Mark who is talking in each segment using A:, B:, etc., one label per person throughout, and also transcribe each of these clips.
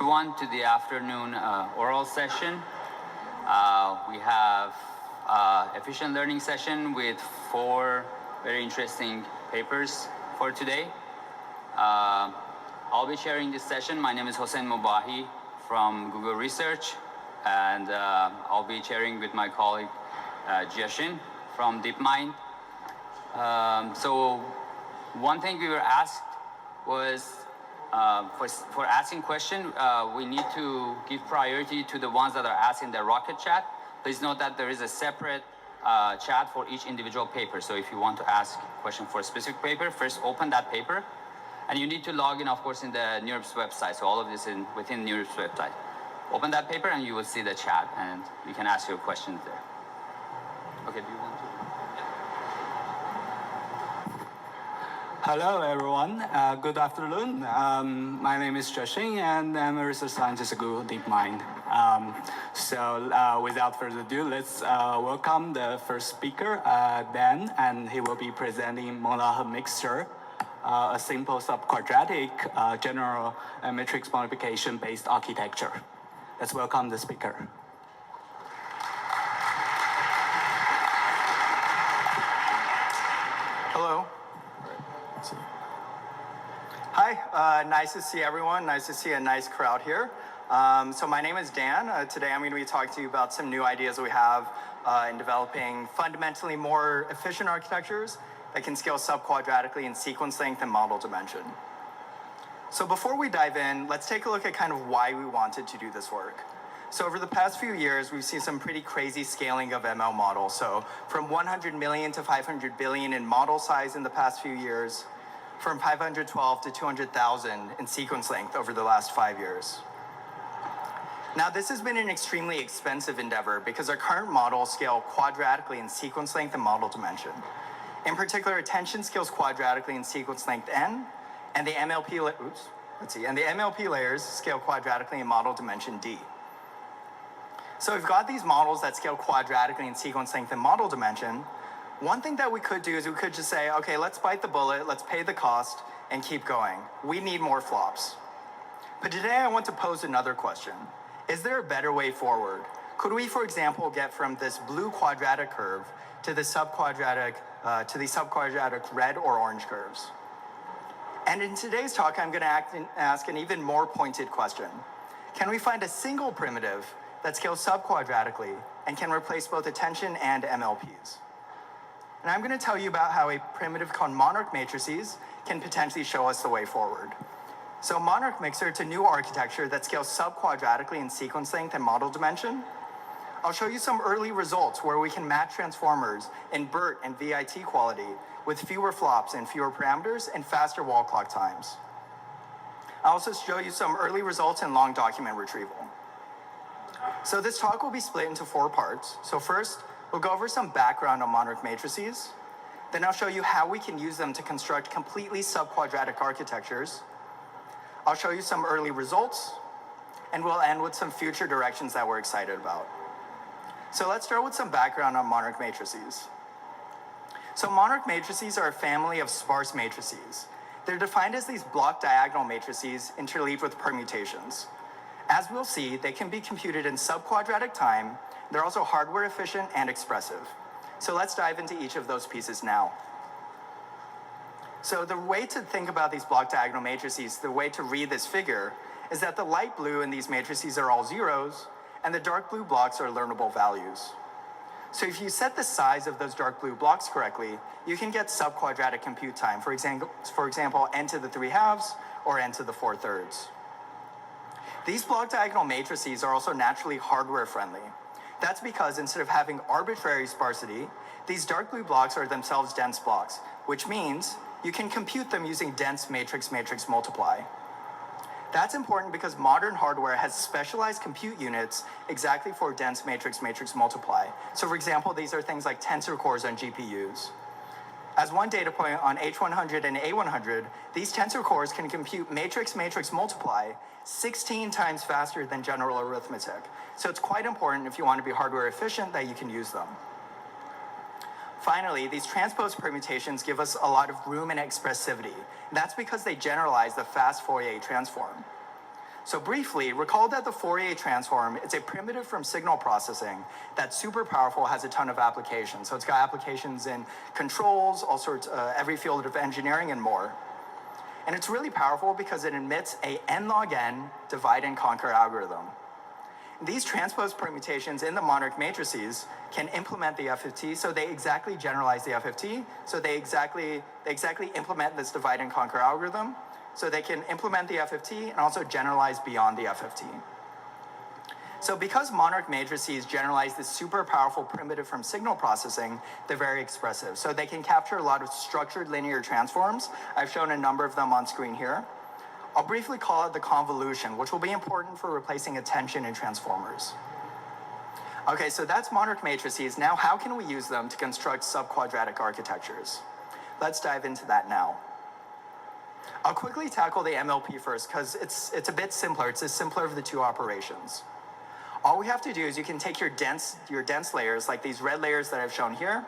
A: Everyone to the afternoon oral session. We have efficient learning session with 4 very interesting papers for today. I'll be chairing this session. My name is Hossein Mobahi from Google Research, and I'll be chairing with my colleague Jiashin from DeepMind. So one thing we were asked was for asking questions, we need to give priority to the ones that are asked in the Rocket chat. Please note that there is a separate chat for each individual paper. So if you want to ask a question for a specific paper, first open that paper. And you need to log in, of course, in the NeurIPS website. So all of this within NeurIPS website. Open that paper and you will see the chat and you can ask your questions there. Okay, do you want to?
B: Hello, everyone. Good afternoon. My name is Jiashin, and I'm a research scientist at Google DeepMind. Without further ado, let's welcome the first speaker, Dan, and he will be presenting Monarch mixture, a simple sub-quadratic general matrix multiplication-based architecture. Let's welcome the speaker.
C: Hello. Hi, nice to see everyone. Nice to see a nice crowd here. So my name is Dan. Today I'm going to be talking to you about some new ideas we have in developing fundamentally more efficient architectures that can scale sub-quadratically in sequence length and model dimension. So before we dive in, let's take a look at kind of why we wanted to do this work. So over the past few years, we've seen some pretty crazy scaling of ML models. So from 100 million to 500 billion in model size in the past few years, from 512 to 200,000 in sequence length over the last 5 years. Now, this has been an extremely expensive endeavor because our current models scale quadratically in sequence length and model dimension. In particular, attention scales quadratically in sequence length n, and the MLP layers scale quadratically in model dimension d. So we've got these models that scale quadratically in sequence length and model dimension. One thing that we could do is we could just say, okay, let's bite the bullet, let's pay the cost, and keep going. We need more flops. But today I want to pose another question. Is there a better way forward? Could we, for example, get from this blue quadratic curve to the sub-quadratic red or orange curves? And in today's talk, I'm going to ask an even more pointed question. Can we find a single primitive that scales sub-quadratically and can replace both attention and MLPs? And I'm going to tell you about how a primitive called Monarch matrices can potentially show us the way forward. So Monarch Mixer, it's a new architecture that scales sub-quadratically in sequence length and model dimension. I'll show you some early results where we can match transformers in BERT and VIT quality with fewer flops and fewer parameters and faster wall clock times. I'll also show you some early results in long document retrieval. So this talk will be split into 4 parts. So first, we'll go over some background on Monarch matrices. Then I'll show you how we can use them to construct completely sub-quadratic architectures. I'll show you some early results, and we'll end with some future directions that we're excited about. So let's start with some background on Monarch matrices. So Monarch matrices are a family of sparse matrices. They're defined as these block diagonal matrices interleaved with permutations. As we'll see, they can be computed in sub-quadratic time. They're also hardware efficient and expressive. So let's dive into each of those pieces now. So the way to think about these block diagonal matrices, the way to read this figure, is that the light blue in these matrices are all zeros, and the dark blue blocks are learnable values. So if you set the size of those dark blue blocks correctly, you can get sub-quadratic compute time. For example, n to the 3/2 or n to the 4/3. These block diagonal matrices are also naturally hardware friendly. That's because instead of having arbitrary sparsity, these dark blue blocks are themselves dense blocks, which means you can compute them using dense matrix-matrix multiply. That's important because modern hardware has specialized compute units exactly for dense matrix-matrix multiply. So for example, these are things like tensor cores on GPUs. As one data point on H100 and A100, these tensor cores can compute matrix-matrix multiply 16 times faster than general arithmetic. So it's quite important if you want to be hardware efficient that you can use them. Finally, these transpose permutations give us a lot of room and expressivity. That's because they generalize the fast Fourier transform. So briefly, recall that the Fourier transform, it's a primitive from signal processing that's super powerful, has a ton of applications. So it's got applications in controls, all sorts, every field of engineering and more. And it's really powerful because it admits a n log n divide and conquer algorithm. These transpose permutations in the Monarch matrices can implement the FFT, so they exactly generalize the FFT, so they exactly implement this divide and conquer algorithm, so they can implement the FFT and also generalize beyond the FFT. So because Monarch matrices generalize this super powerful primitive from signal processing, they're very expressive. So they can capture a lot of structured linear transforms. I've shown a number of them on screen here. I'll briefly call it the convolution, which will be important for replacing attention in transformers. Okay, so that's Monarch matrices. Now, how can we use them to construct sub-quadratic architectures? Let's dive into that now. I'll quickly tackle the MLP first because it's a bit simpler. It's the simpler of the two operations. All we have to do is you can take your dense layers, like these red layers that I've shown here,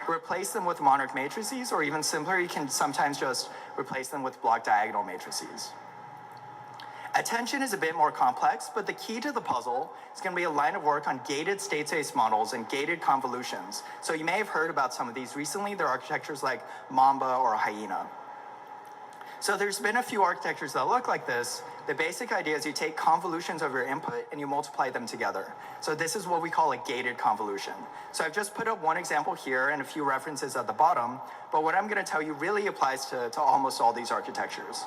C: replace them with Monarch matrices, or even simpler, you can sometimes just replace them with block diagonal matrices. Attention is a bit more complex, but the key to the puzzle is going to be a line of work on gated state space models and gated convolutions. So you may have heard about some of these recently. There are architectures like Mamba or Hyena. So there's been a few architectures that look like this. The basic idea is you take convolutions of your input and you multiply them together. So this is what we call a gated convolution. So I've just put up one example here and a few references at the bottom, but what I'm going to tell you really applies to almost all these architectures.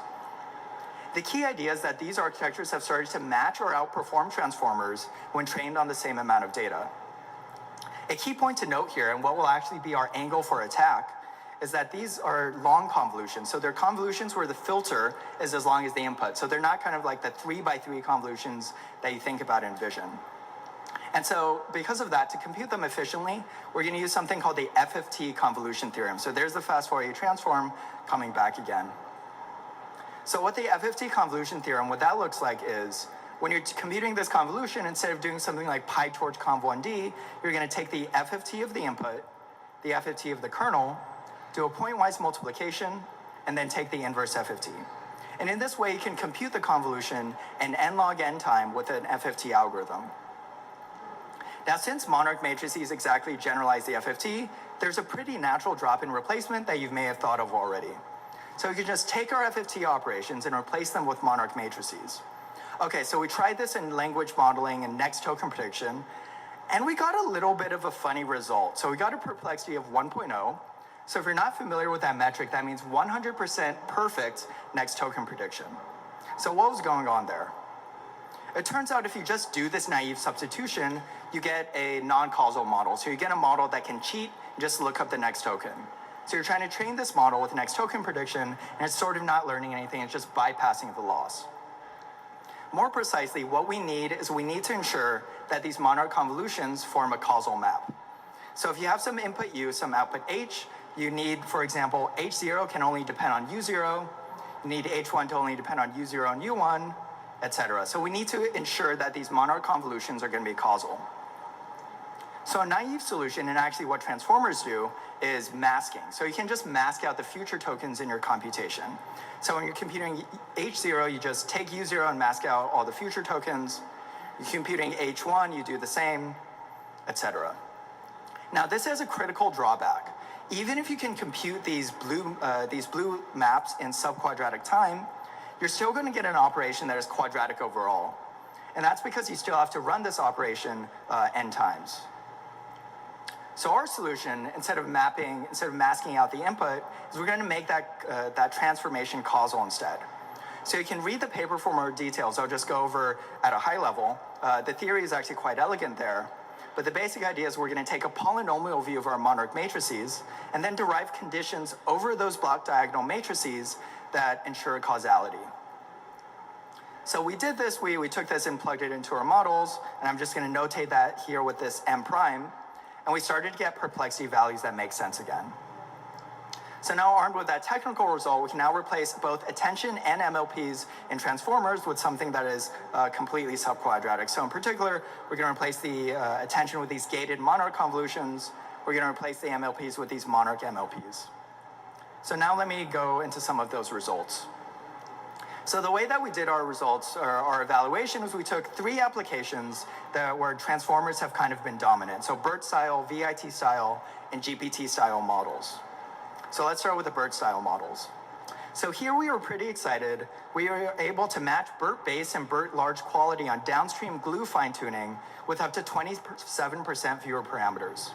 C: The key idea is that these architectures have started to match or outperform transformers when trained on the same amount of data. A key point to note here, and what will actually be our angle for attack, is that these are long convolutions. So they're convolutions where the filter is as long as the input. So they're not kind of like the 3x3 convolutions that you think about in vision. And so because of that, to compute them efficiently, we're going to use something called the FFT convolution theorem. So there's the fast Fourier transform coming back again. So what the FFT convolution theorem, what that looks like is, when you're computing this convolution, instead of doing something like PyTorch conv1d, you're going to take the FFT of the input, the FFT of the kernel, do a pointwise multiplication, and then take the inverse FFT. And in this way, you can compute the convolution in n log n time with an FFT algorithm. Now, since Monarch matrices exactly generalize the FFT, there's a pretty natural drop-in replacement that you may have thought of already. So we can just take our FFT operations and replace them with Monarch matrices. Okay, so we tried this in language modeling and next token prediction, and we got a little bit of a funny result. So we got a perplexity of 1.0. So if you're not familiar with that metric, that means 100% perfect next token prediction. So what was going on there? It turns out if you just do this naive substitution, you get a non-causal model. So you get a model that can cheat and just look up the next token. So you're trying to train this model with next token prediction, and it's sort of not learning anything, it's just bypassing the loss. More precisely, what we need is we need to ensure that these Monarch convolutions form a causal map. So if you have some input U, some output H, you need, for example, H0 can only depend on U0, you need H1 to only depend on U0 and U1, etc. So we need to ensure that these Monarch convolutions are going to be causal. So a naive solution, and actually what transformers do, is masking. So you can just mask out the future tokens in your computation. So when you're computing H0, you just take U0 and mask out all the future tokens. You're computing H1, you do the same, etc. Now this has a critical drawback. Even if you can compute these blue maps in sub-quadratic time, you're still going to get an operation that is quadratic overall. And that's because you still have to run this operation n times. So our solution, instead of masking out the input, is we're going to make that transformation causal instead. So you can read the paper for more details. I'll just go over at a high level. The theory is actually quite elegant there. But the basic idea is we're going to take a polynomial view of our Monarch matrices and then derive conditions over those block diagonal matrices that ensure causality. So we did this, we took this and plugged it into our models, and I'm just going to notate that here with this M prime. And we started to get perplexity values that make sense again. So now armed with that technical result, we can now replace both attention and MLPs in transformers with something that is completely sub-quadratic. So in particular, we're going to replace the attention with these gated Monarch convolutions. We're going to replace the MLPs with these Monarch MLPs. So now let me go into some of those results. So the way that we did our results, or our evaluation, was we took 3 applications where transformers have kind of been dominant. So BERT-style, VIT-style, and GPT-style models. So let's start with the BERT-style models. So here we were pretty excited. We were able to match BERT base and BERT large quality on downstream glue fine-tuning with up to 27% fewer parameters.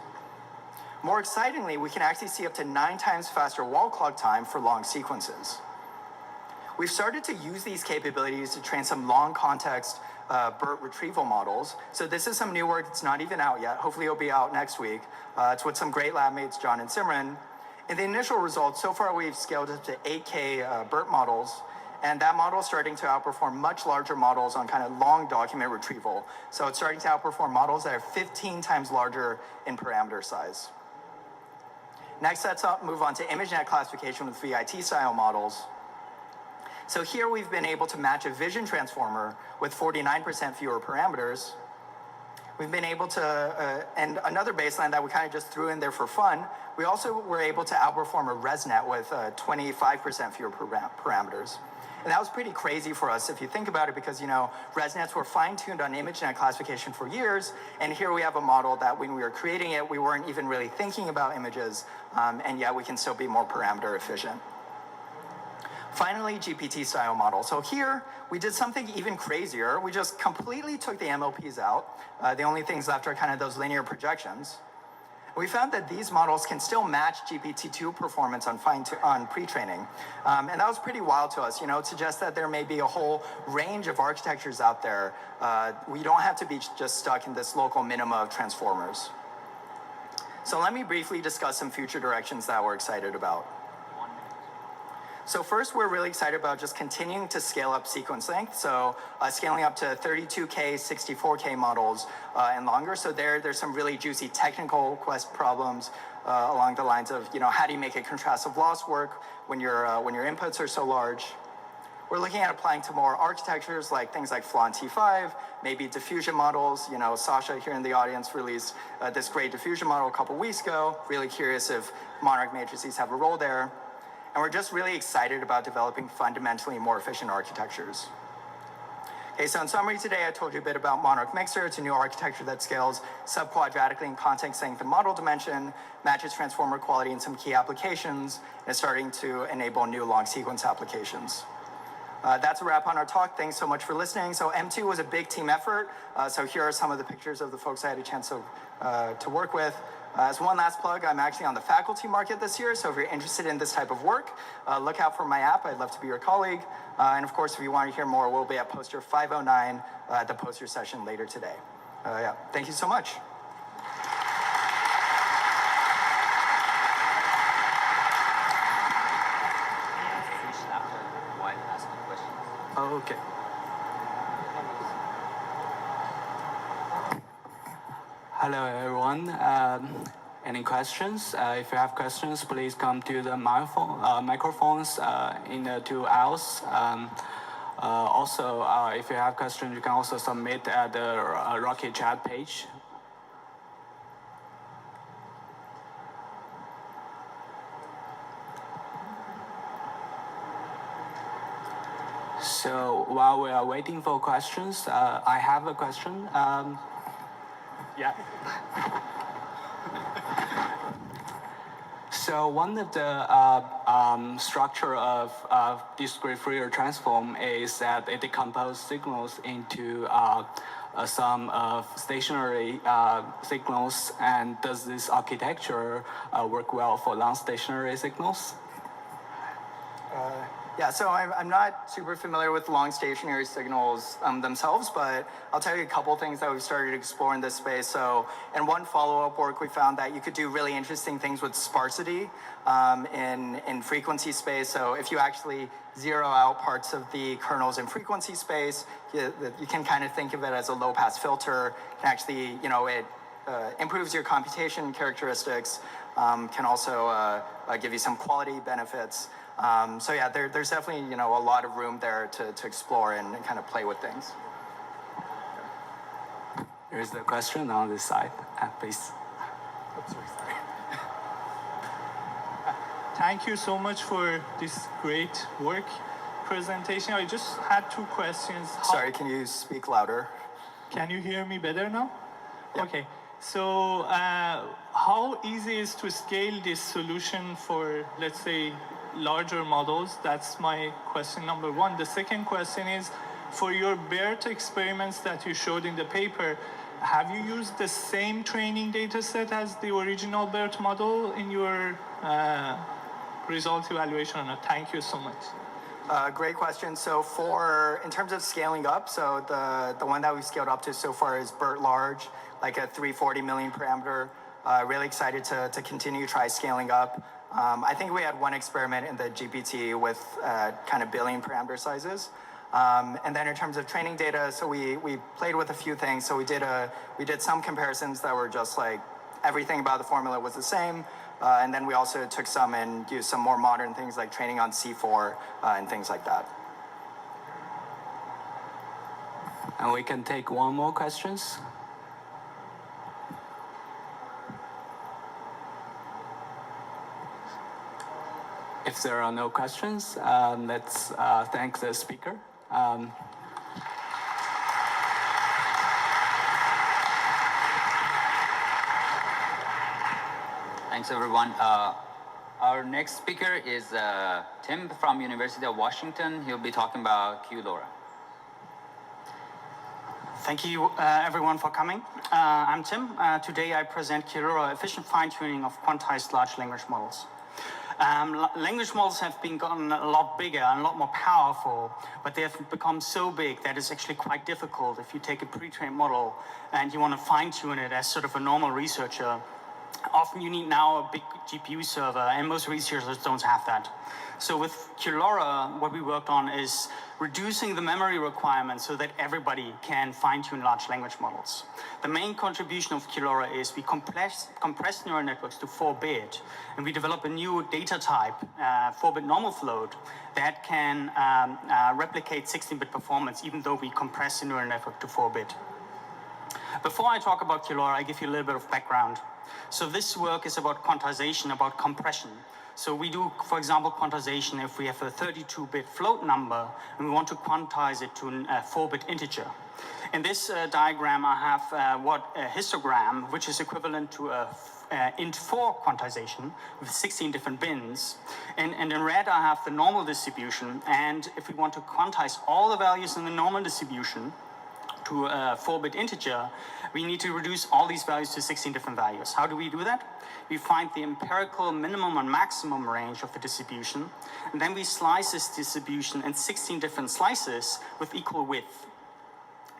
C: More excitingly, we can actually see up to 9 times faster wall clock time for long sequences. We've started to use these capabilities to train some long context BERT retrieval models. So this is some new work that's not even out yet. Hopefully it'll be out next week. It's with some great lab mates, John and Simran. In the initial results, so far we've scaled up to 8K BERT models, and that model is starting to outperform much larger models on kind of long document retrieval. So it's starting to outperform models that are 15 times larger in parameter size. Next, let's move on to ImageNet classification with VIT-style models. So here we've been able to match a vision transformer with 49% fewer parameters. We've been able to, and another baseline that we kind of just threw in there for fun, we also were able to outperform a ResNet with 25% fewer parameters. And that was pretty crazy for us if you think about it, because ResNets were fine-tuned on ImageNet classification for years, and here we have a model that when we were creating it, we weren't even really thinking about images, and yet we can still be more parameter efficient. Finally, GPT-style model. So here, we did something even crazier. We just completely took the MLPs out. The only things left are kind of those linear projections. We found that these models can still match GPT-2 performance on pre-training. And that was pretty wild to us. It suggests that there may be a whole range of architectures out there. We don't have to be just stuck in this local minima of transformers. So let me briefly discuss some future directions that we're excited about. So first, we're really excited about just continuing to scale up sequence length. So scaling up to 32K, 64K models and longer. So there's some really juicy technical problems along the lines of, how do you make a contrastive loss work when your inputs are so large? We're looking at applying to more architectures like things like Flan T5, maybe diffusion models. Sasha here in the audience released this great diffusion model a couple weeks ago. Really curious if Monarch matrices have a role there. And we're just really excited about developing fundamentally more efficient architectures. Okay, so in summary today, I told you a bit about Monarch Mixer. It's a new architecture that scales sub-quadratically in context length and model dimension, matches transformer quality in some key applications, and is starting to enable new long sequence applications. That's a wrap on our talk. Thanks so much for listening. So M2 was a big team effort. So here are some of the pictures of the folks I had a chance to work with. As one last plug, I'm actually on the faculty market this year, so if you're interested in this type of work, look out for my app. I'd love to be your colleague. And of course, if you want to hear more, we'll be at Poster 509 at the poster session later today. Thank you so much. Oh, okay.
B: Hello, everyone. Any questions? If you have questions, please come to the microphones in the 2 aisles. Also, if you have questions, you can also submit at the Rocket chat page. So while we are waiting for questions, I have a question. Yeah. So one of the structure of discrete Fourier transform is that it decomposes signals into some stationary signals. And does this architecture work well for non-stationary signals?
C: Yeah, so I'm not super familiar with long stationary signals themselves, but I'll tell you a couple things that we've started to explore in this space. So in one follow-up work, we found that you could do really interesting things with sparsity in frequency space. So if you actually zero out parts of the kernels in frequency space, you can kind of think of it as a low-pass filter. Can actually, it improves your computation characteristics, can also give you some quality benefits. So yeah, there's definitely a lot of room there to explore and kind of play with things.
B: Here's the question on this side, please.
C: Oops, sorry.
D: Thank you so much for this great work. presentation. I just had two questions.
C: Sorry, can you speak louder?
D: Can you hear me better now?
C: Yeah.
D: Okay. So how easy is to scale this solution for, let's say, larger models? That's my question number one. The second question is, for your BERT experiments that you showed in the paper, have you used the same training data set as the original BERT model in your result evaluation or not? Thank you so much.
C: Great question. So in terms of scaling up, so the one that we've scaled up to so far is BERT large, like a 340 million parameter. Really excited to continue try scaling up. I think we had one experiment in the GPT with kind of billion parameter sizes. And then in terms of training data, so we played with a few things. So we did some comparisons that were just like everything about the formula was the same. And then we also took some and used some more modern things like training on C4 and things like that.
B: And we can take one more questions. If there are no questions, let's thank the speaker.
A: Thanks, everyone. Our next speaker is Tim from University of Washington. He'll be talking about QLoRA.
E: Thank you, everyone, for coming. I'm Tim. Today, I present QLoRA efficient fine-tuning of quantized large language models. Language models have been gotten a lot bigger and a lot more powerful, but they have become so big that it's actually quite difficult if you take a pre-trained model and you want to fine-tune it as sort of a normal researcher. Often you need now a big GPU server, and most researchers don't have that. So with QLoRA, what we worked on is reducing the memory requirements so that everybody can fine-tune large language models. The main contribution of QLoRA is we compress neural networks to 4-bit, and we develop a new data type, 4-bit normal float, that can replicate 16-bit performance, even though we compress the neural network to 4-bit. Before I talk about QLoRA, I give you a little bit of background. So this work is about quantization, about compression. So we do, for example, quantization if we have a 32-bit float number and we want to quantize it to a 4-bit integer. In this diagram, I have a histogram, which is equivalent to a int4 quantization with 16 different bins. And in red, I have the normal distribution. And if we want to quantize all the values in the normal distribution to a 4-bit integer, we need to reduce all these values to 16 different values. How do we do that? We find the empirical minimum and maximum range of the distribution, and then we slice this distribution in 16 different slices with equal width.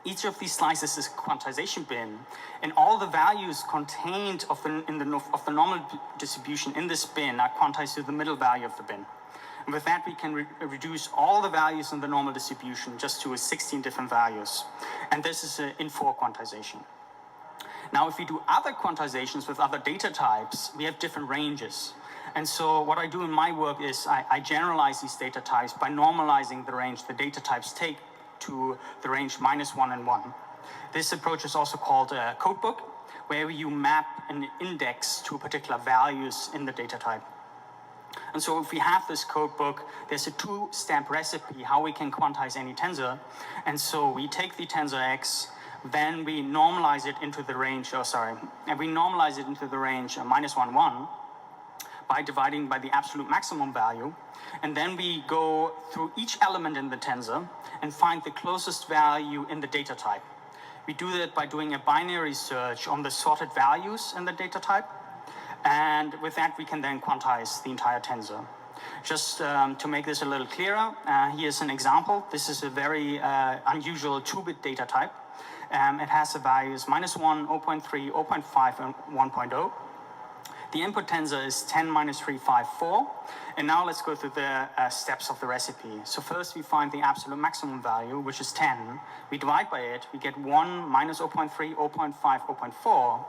E: Each of these slices is a quantization bin, and all the values contained of the normal distribution in this bin are quantized to the middle value of the bin. And with that, we can reduce all the values in the normal distribution just to 16 different values. And this is an int4 quantization. Now, if we do other quantizations with other data types, we have different ranges. And so what I do in my work is I generalize these data types by normalizing the range the data types take to the range -1 and 1. This approach is also called a codebook, where you map an index to particular values in the data type. And so if we have this codebook, there's a 2-step recipe how we can quantize any tensor. And so we take the tensor x, then we normalize it into the range, we normalize it into the range -1, 1 by dividing by the absolute maximum value. And then we go through each element in the tensor and find the closest value in the data type. We do that by doing a binary search on the sorted values in the data type. And with that, we can then quantize the entire tensor. Just to make this a little clearer, here's an example. This is a very unusual 2-bit data type. It has the values -1, 0.3, 0.5, and 1.0. The input tensor is 10 - 3, 5, 4. And now let's go through the steps of the recipe. So first we find the absolute maximum value, which is 10. We divide by it, we get 1 - 0.3, 0.5, 0.4.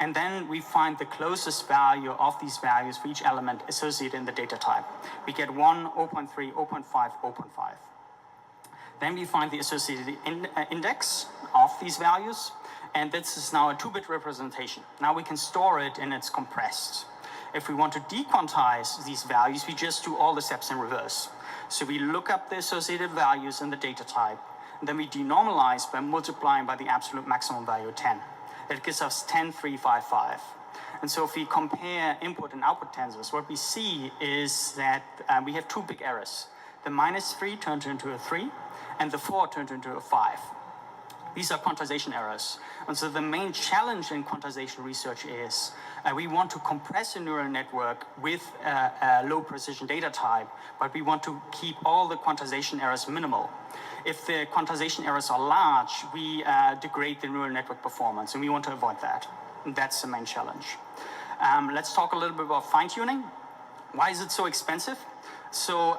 E: And then we find the closest value of these values for each element associated in the data type. We get 1, 0.3, 0.5, 0.5. Then we find the associated index of these values. And this is now a 2-bit representation. Now we can store it and it's compressed. If we want to dequantize these values, we just do all the steps in reverse. So we look up the associated values in the data type, and then we denormalize by multiplying by the absolute maximum value 10. That gives us 10, 3, 5, 5. And so if we compare input and output tensors, what we see is that we have two big errors. The -3 turned into a 3, and the 4 turned into a 5. These are quantization errors. And so the main challenge in quantization research is we want to compress a neural network with a low precision data type, but we want to keep all the quantization errors minimal. If the quantization errors are large, we degrade the neural network performance, and we want to avoid that. And that's the main challenge. Let's talk a little bit about fine-tuning. Why is it so expensive? So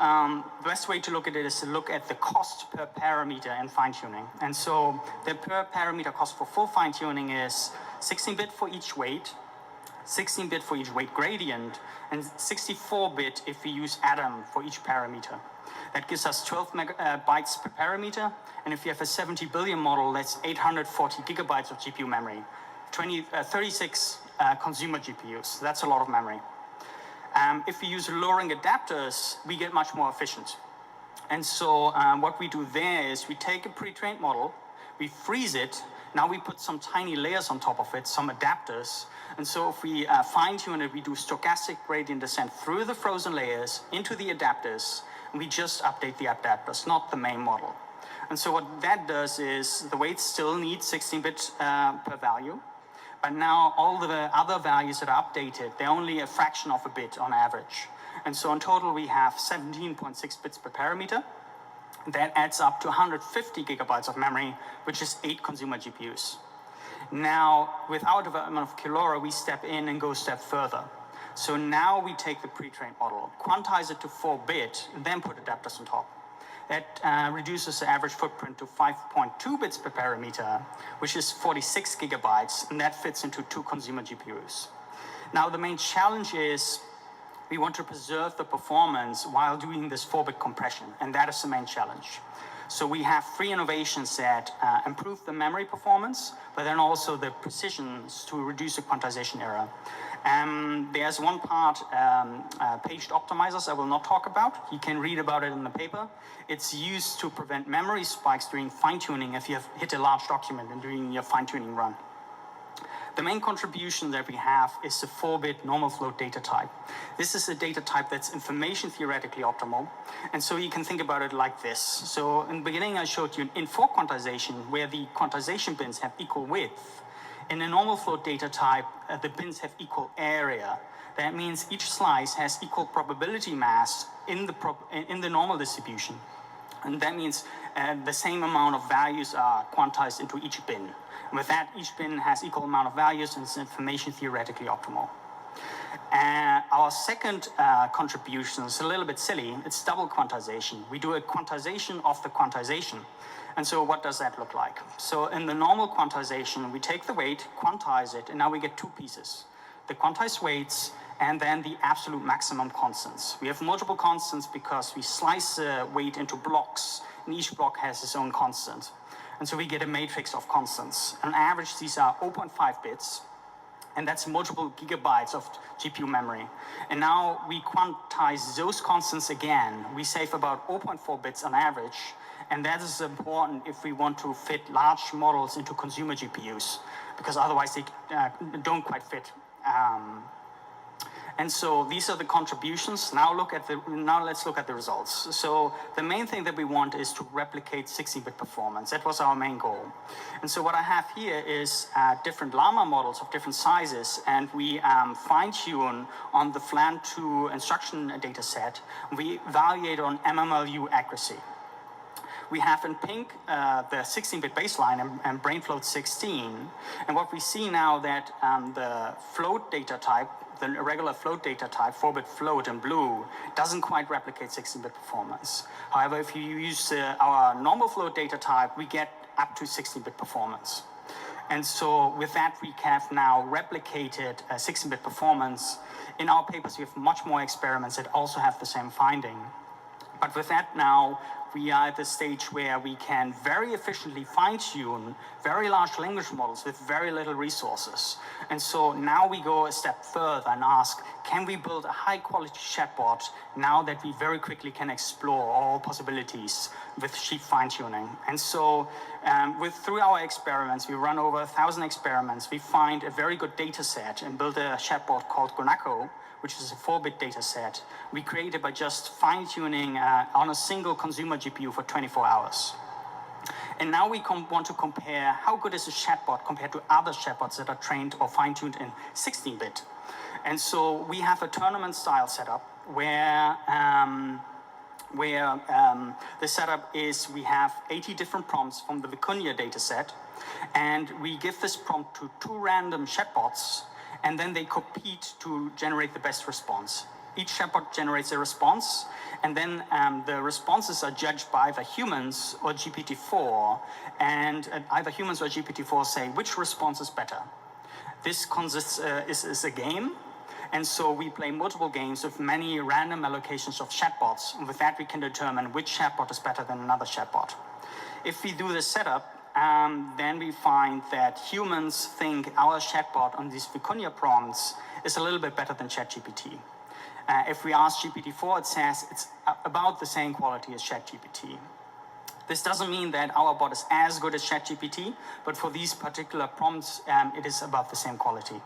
E: the best way to look at it is to look at the cost per parameter in fine-tuning. And so the per parameter cost for full fine-tuning is 16-bit for each weight, 16-bit for each weight gradient, and 64-bit if we use atom for each parameter. That gives us 12 bytes per parameter. And if you have a 70 billion model, that's 840 gigabytes of GPU memory, 36 consumer GPUs. That's a lot of memory. If we use lowering adapters, we get much more efficient. And so what we do there is we take a pre-trained model, we freeze it, now we put some tiny layers on top of it, some adapters. And so if we fine-tune it, we do stochastic gradient descent through the frozen layers into the adapters, and we just update the adapters, not the main model. And so what that does is the weights still need 16-bit per value. But now all the other values that are updated, they're only a fraction of a bit on average. And so in total, we have 17.6 bits per parameter. That adds up to 150 gigabytes of memory, which is 8 consumer GPUs. Now, with our development of QLoRA, we step in and go a step further. So now we take the pre-trained model, quantize it to 4-bit, and then put adapters on top. That reduces the average footprint to 5.2 bits per parameter, which is 46 gigabytes, and that fits into 2 consumer GPUs. Now, the main challenge is we want to preserve the performance while doing this 4-bit compression, and that is the main challenge. So we have 3 innovations that improve the memory performance, but then also the precisions to reduce the quantization error. There's one part, paged optimizers, I will not talk about. You can read about it in the paper. It's used to prevent memory spikes during fine-tuning if you have hit a large document and during your fine-tuning run. The main contribution that we have is the 4-bit normal float data type. This is a data type that's information theoretically optimal. And so you can think about it like this. So in the beginning, I showed you an in-4 quantization where the quantization bins have equal width. In a normal float data type, the bins have equal area. That means each slice has equal probability mass in the normal distribution. And that means the same amount of values are quantized into each bin. And with that, each bin has equal amount of values and it's information theoretically optimal. Our second contribution is a little bit silly. It's double quantization. We do a quantization of the quantization. And so what does that look like? So in the normal quantization, we take the weight, quantize it, and now we get 2 pieces. The quantized weights and then the absolute maximum constants. We have multiple constants because we slice the weight into blocks, and each block has its own constant. And so we get a matrix of constants. On average, these are 0.5 bits, and that's multiple gigabytes of GPU memory. And now we quantize those constants again. We save about 0.4 bits on average, and that is important if we want to fit large models into consumer GPUs, because otherwise they don't quite fit. And so these are the contributions. Now let's look at the results. So the main thing that we want is to replicate 16-bit performance. That was our main goal. And so what I have here is different llama models of different sizes, and we fine-tune on the FLAN2 instruction data set. We evaluate on MMLU accuracy. We have in pink the 16-bit baseline and brain float 16. And what we see now that the float data type, the regular float data type, 4-bit float in blue, doesn't quite replicate 16-bit performance. However, if you use our normal float data type, we get up to 16-bit performance. And so with that, we have now replicated 16-bit performance. In our papers, we have much more experiments that also have the same finding. But with that now, we are at the stage where we can very efficiently fine-tune very large language models with very little resources. And so now we go a step further and ask, can we build a high-quality chatbot now that we very quickly can explore all possibilities with cheap fine-tuning? And so through our experiments, we run over 1,000 experiments, we find a very good data set and build a chatbot called Gonako, which is a 4-bit data set we created by just fine-tuning on a single consumer GPU for 24 hours. And now we want to compare how good is a chatbot compared to other chatbots that are trained or fine-tuned in 16-bit. And so we have a tournament-style setup where the setup is we have 80 different prompts from the Vicuña data set, and we give this prompt to 2 random chatbots, and then they compete to generate the best response. Each chatbot generates a response, and then the responses are judged by either humans or GPT-4, and either humans or GPT-4 say which response is better. This consists is a game, and so we play multiple games with many random allocations of chatbots, and with that we can determine which chatbot is better than another chatbot. If we do the setup, then we find that humans think our chatbot on these Vicuña prompts is a little bit better than ChatGPT. If we ask GPT-4, it says it's about the same quality as ChatGPT. This doesn't mean that our bot is as good as ChatGPT, but for these particular prompts, it is about the same quality.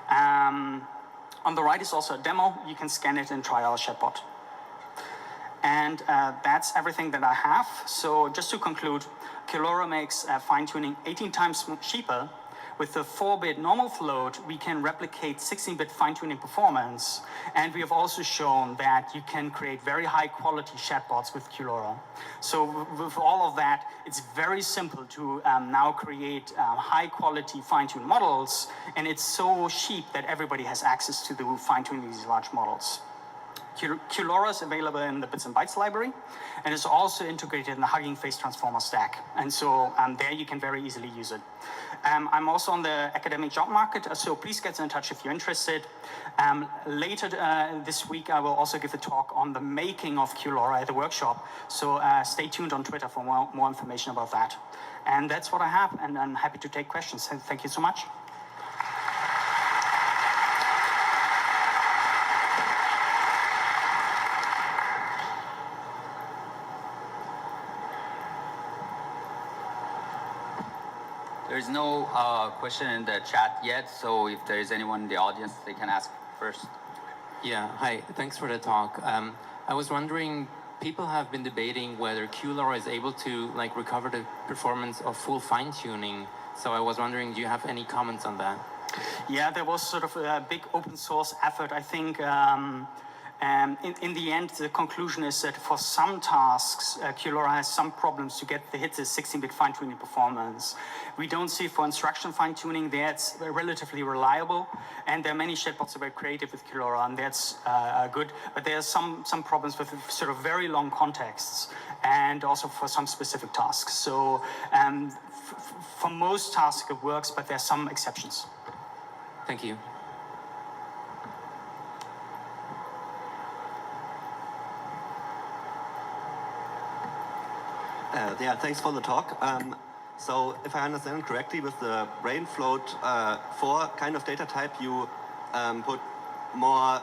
E: On the right is also a demo. You can scan it and try our chatbot. And that's everything that I have. So just to conclude, QLoRA makes fine-tuning 18 times cheaper. With the 4-bit normal float, we can replicate 16-bit fine-tuning performance. And we have also shown that you can create very high-quality chatbots with QLoRA. So with all of that, it's very simple to now create high-quality fine-tuned models. And it's so cheap that everybody has access to the fine-tuning these large models. QLoRA is available in the Bits and Bytes library, and is also integrated in the Hugging Face Transformer stack. And so there you can very easily use it. I'm also on the academic job market, so please get in touch if you're interested. Later this week, I will also give a talk on the making of QLoRA at the workshop. So stay tuned on Twitter for more information about that. And that's what I have, and I'm happy to take questions. Thank you so much.
A: There's no question in the chat yet, so if there is anyone in the audience, they can ask first.
F: Yeah, hi, thanks for the talk. I was wondering, people have been debating whether QLoRA is able to recover the performance of full fine-tuning. So I was wondering, do you have any comments on that?
E: Yeah, there was sort of a big open source effort. I think in the end, the conclusion is that for some tasks, QLoRA has some problems to hit the 16-bit fine-tuning performance. We don't see for instruction fine-tuning there it's relatively reliable, and there are many chatbots that were created with QLoRA, and that's good. But there are some problems with sort of very long contexts, and also for some specific tasks. So for most tasks it works, but there are some exceptions.
F: Thank you.
G: Yeah, thanks for the talk. So if I understand correctly, with the brain float for kind of data type, you put more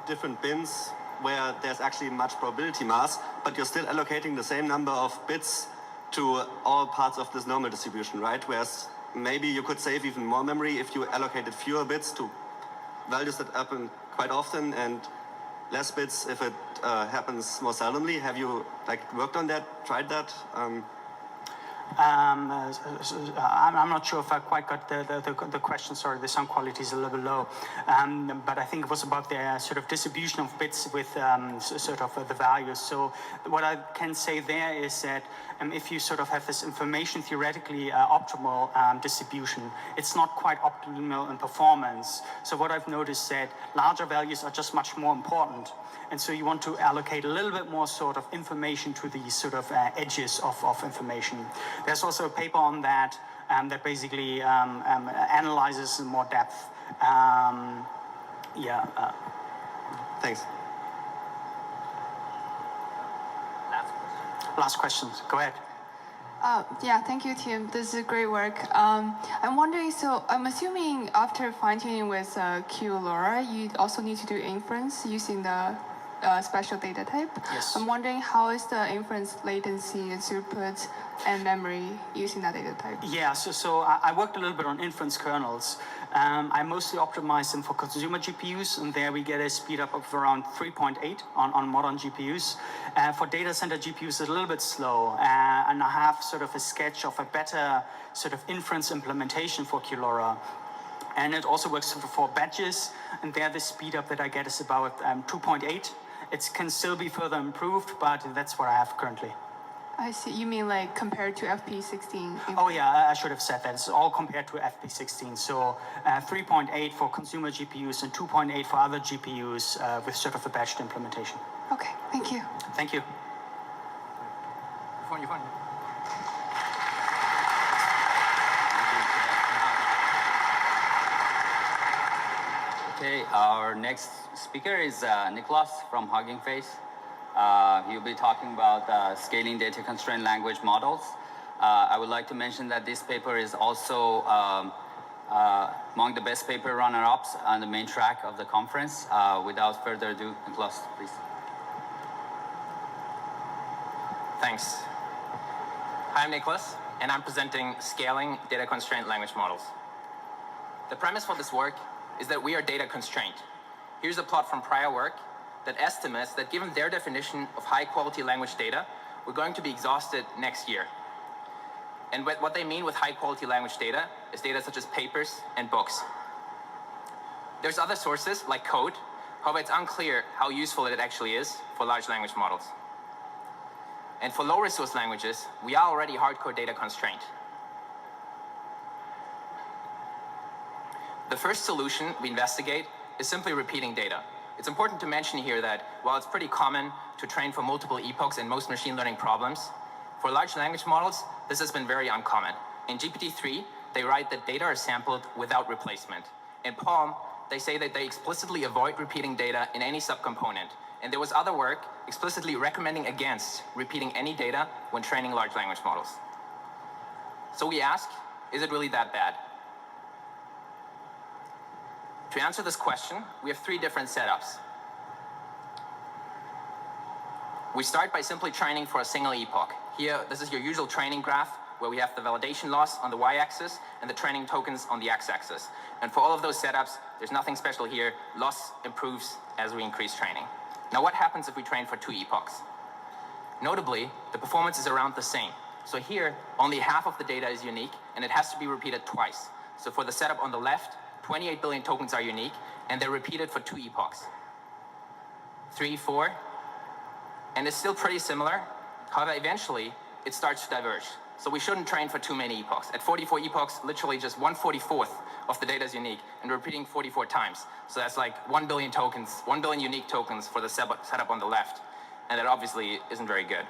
G: different bins where there's actually much probability mass, but you're still allocating the same number of bits to all parts of this normal distribution, right? Whereas maybe you could save even more memory if you allocated fewer bits to values that happen quite often, and less bits if it happens more seldomly. Have you worked on that, tried that?
E: I'm not sure if I quite got the question. Sorry, the sound quality is a little bit low. But I think it was about the sort of distribution of bits with sort of the values. So what I can say there is that if you sort of have this information theoretically optimal distribution, it's not quite optimal in performance. So what I've noticed that larger values are just much more important. And so you want to allocate a little bit more sort of information to these sort of edges of information. There's also a paper on that that basically analyzes in more depth.
G: Thanks.
E: last questions. Go ahead.
H: Yeah, thank you, Tim. This is great work. I'm wondering, so I'm assuming after fine-tuning with QLoRA, you also need to do inference using the special data type.
E: Yes.
H: I'm wondering how is the inference latency, throughput, and memory using that data type?
E: Yeah, so I worked a little bit on inference kernels. I mostly optimized them for consumer GPUs, and there we get a speed up of around 3.8 on modern GPUs. For data center GPUs, it's a little bit slow, and I have sort of a sketch of a better sort of inference implementation for QLoRA. And it also works for batches, and there the speed up that I get is about 2.8. It can still be further improved, but that's what I have currently.
H: I see. You mean like compared to FP16?
E: Oh yeah, I should have said that. It's all compared to FP16. So 3.8 for consumer GPUs and 2.8 for other GPUs with sort of a batched implementation.
H: Okay, thank you.
E: Thank you.
F: You're fine.
A: Okay, our next speaker is Niklas from Hugging Face. He'll be talking about scaling data constrained language models. I would like to mention that this paper is also among the best paper runner-ups on the main track of the conference. Without further ado, Niklas, please.
I: Thanks. Hi, I'm Niklas, and I'm presenting Scaling Data Constrained Language Models. The premise for this work is that we are data constrained. Here's a plot from prior work that estimates that given their definition of high-quality language data, we're going to be exhausted next year. And what they mean with high-quality language data is data such as papers and books. There's other sources, like code. However, it's unclear how useful it actually is for large language models. And for low-resource languages, we are already hardcore data constrained. The first solution we investigate is simply repeating data. It's important to mention here that while it's pretty common to train for multiple epochs in most machine learning problems, for large language models, this has been very uncommon. In GPT-3, they write that data are sampled without replacement. In PaLM, they say that they explicitly avoid repeating data in any subcomponent. And there was other work explicitly recommending against repeating any data when training large language models. So we ask, is it really that bad? To answer this question, we have three different setups. We start by simply training for a single epoch. Here, this is your usual training graph where we have the validation loss on the y-axis and the training tokens on the x-axis. And for all of those setups, there's nothing special here. Loss improves as we increase training. Now, what happens if we train for 2 epochs? Notably, the performance is around the same. So here, only half of the data is unique, and it has to be repeated twice. So for the setup on the left, 28 billion tokens are unique, and they're repeated for 2 epochs. 3, 4, and it's still pretty similar. However, eventually, it starts to diverge. So we shouldn't train for too many epochs. At 44 epochs, literally just 1/44 of the data is unique, and we're repeating 44 times. So that's like 1 billion tokens, 1 billion unique tokens for the setup on the left, and that obviously isn't very good.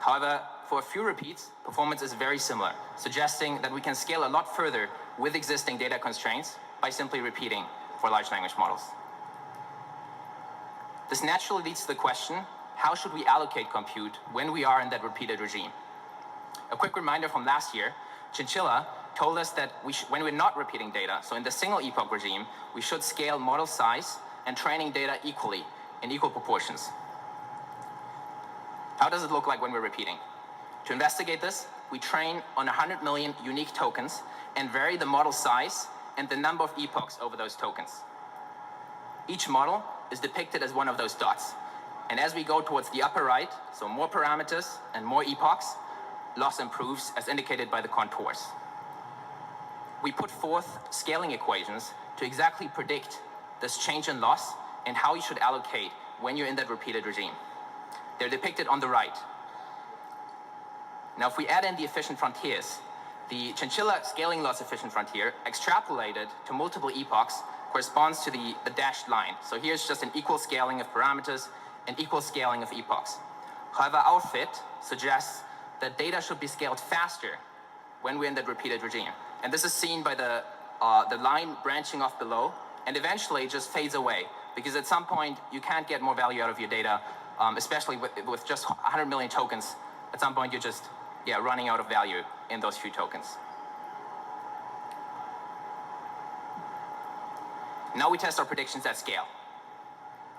I: However, for a few repeats, performance is very similar, suggesting that we can scale a lot further with existing data constraints by simply repeating for large language models. This naturally leads to the question, how should we allocate compute when we are in that repeated regime? A quick reminder from last year, Chinchilla told us that when we're not repeating data, so in the single epoch regime, we should scale model size and training data equally, in equal proportions. How does it look like when we're repeating? To investigate this, we train on 100 million unique tokens and vary the model size and the number of epochs over those tokens. Each model is depicted as one of those dots. And as we go towards the upper right, so more parameters and more epochs, loss improves as indicated by the contours. We put forth scaling equations to exactly predict this change in loss and how you should allocate when you're in that repeated regime. They're depicted on the right. Now, if we add in the efficient frontiers, the Chinchilla scaling loss efficient frontier extrapolated to multiple epochs corresponds to the dashed line. So here's just an equal scaling of parameters and equal scaling of epochs. However, our fit suggests that data should be scaled faster when we're in that repeated regime. And this is seen by the line branching off below, and eventually it just fades away, because at some point you can't get more value out of your data, especially with just 100 million tokens at some point you're just running out of value in those few tokens. Now we test our predictions at scale.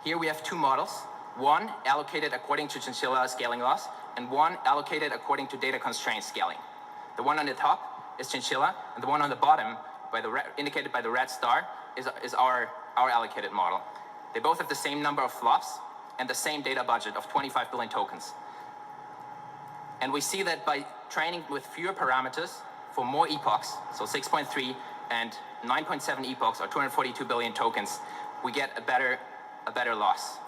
I: Here we have two models, one allocated according to chinchilla scaling laws, and one allocated according to data constraint scaling. The one on the top is chinchilla, and the one on the bottom, indicated by the red star, is our allocated model. They both have the same number of flops and the same data budget of 25 billion tokens. And we see that by training with fewer parameters for more epochs, so 6.3 and 9.7 epochs or 242 billion tokens, we get a better loss.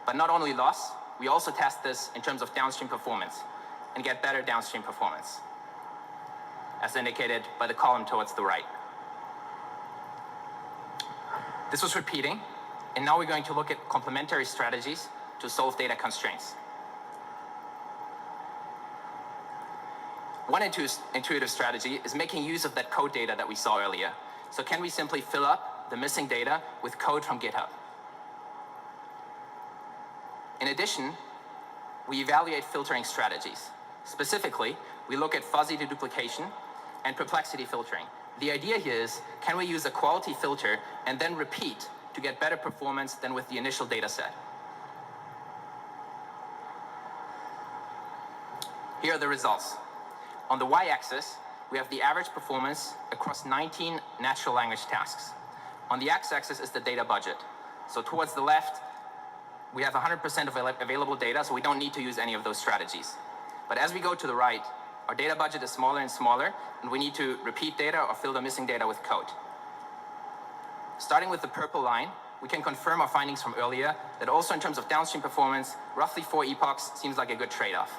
I: But not only loss, we also test this in terms of downstream performance and get better downstream performance, as indicated by the column towards the right. This was repeating, and now we're going to look at complementary strategies to solve data constraints. One intuitive strategy is making use of that code data that we saw earlier. So can we simply fill up the missing data with code from GitHub? In addition, we evaluate filtering strategies. Specifically, we look at fuzzy deduplication and perplexity filtering. The idea here is, can we use a quality filter and then repeat to get better performance than with the initial data set? Here are the results. On the y-axis, we have the average performance across 19 natural language tasks. On the x-axis is the data budget. So towards the left, we have 100% of available data, so we don't need to use any of those strategies. But as we go to the right, our data budget is smaller and smaller, and we need to repeat data or fill the missing data with code. Starting with the purple line, we can confirm our findings from earlier that also in terms of downstream performance, roughly 4 epochs seems like a good trade-off.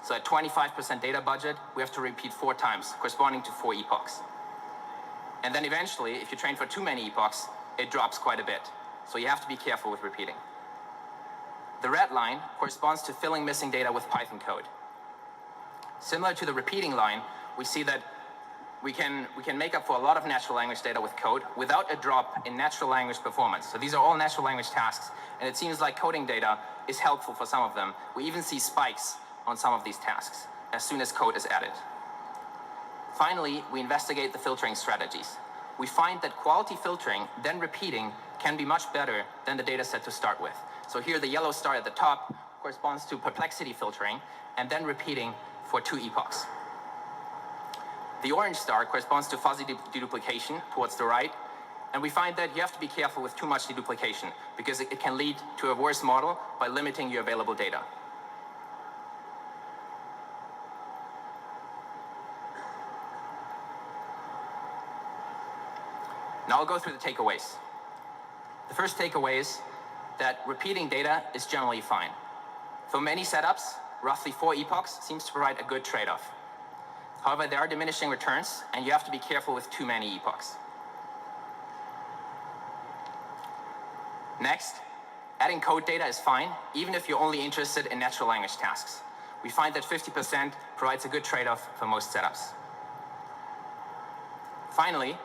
I: So at 25% data budget, we have to repeat 4 times, corresponding to 4 epochs. And then eventually, if you train for too many epochs, it drops quite a bit. So you have to be careful with repeating. The red line corresponds to filling missing data with Python code. Similar to the repeating line, we see that we can make up for a lot of natural language data with code without a drop in natural language performance. So these are all natural language tasks, and it seems like coding data is helpful for some of them. We even see spikes on some of these tasks as soon as code is added. Finally, we investigate the filtering strategies. We find that quality filtering, then repeating, can be much better than the data set to start with. So here the yellow star at the top corresponds to perplexity filtering and then repeating for 2 epochs. The orange star corresponds to fuzzy deduplication towards the right, and we find that you have to be careful with too much deduplication because it can lead to a worse model by limiting your available data. Now I'll go through the takeaways. The first takeaway is that repeating data is generally fine. For many setups, roughly 4 epochs seems to provide a good trade-off. However, there are diminishing returns, and you have to be careful with too many epochs. Next, adding code data is fine, even if you're only interested in natural language tasks. We find that 50% provides a good trade-off for most setups. Finally,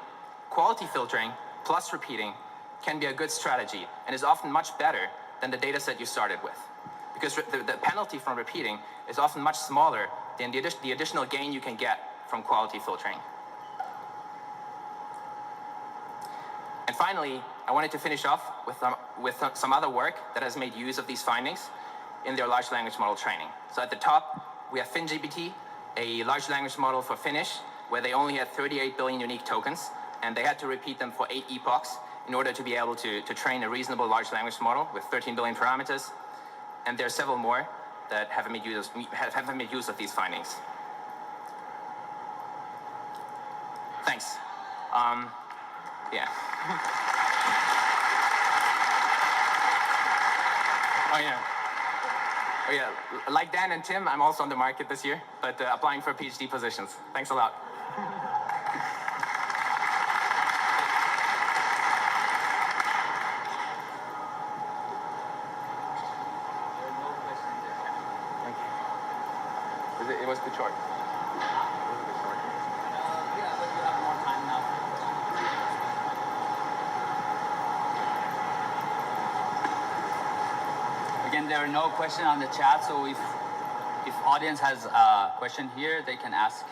I: quality filtering plus repeating can be a good strategy and is often much better than the data set you started with. Because the penalty from repeating is often much smaller than the additional gain you can get from quality filtering. And finally, I wanted to finish off with some other work that has made use of these findings in their large language model training. So at the top, we have FinGPT, a large language model for Finnish, where they only had 38 billion unique tokens, and they had to repeat them for 8 epochs in order to be able to train a reasonable large language model with 13 billion parameters. And there are several more that haven't made use of these findings. Thanks. Yeah. Oh yeah. Like Dan and Tim, I'm also on the market this year, but applying for PhD positions. Thanks a lot. It was too short.
A: Yeah, but you have more time now. Again, there are no questions on the chat, so if audience has a question here, they can ask.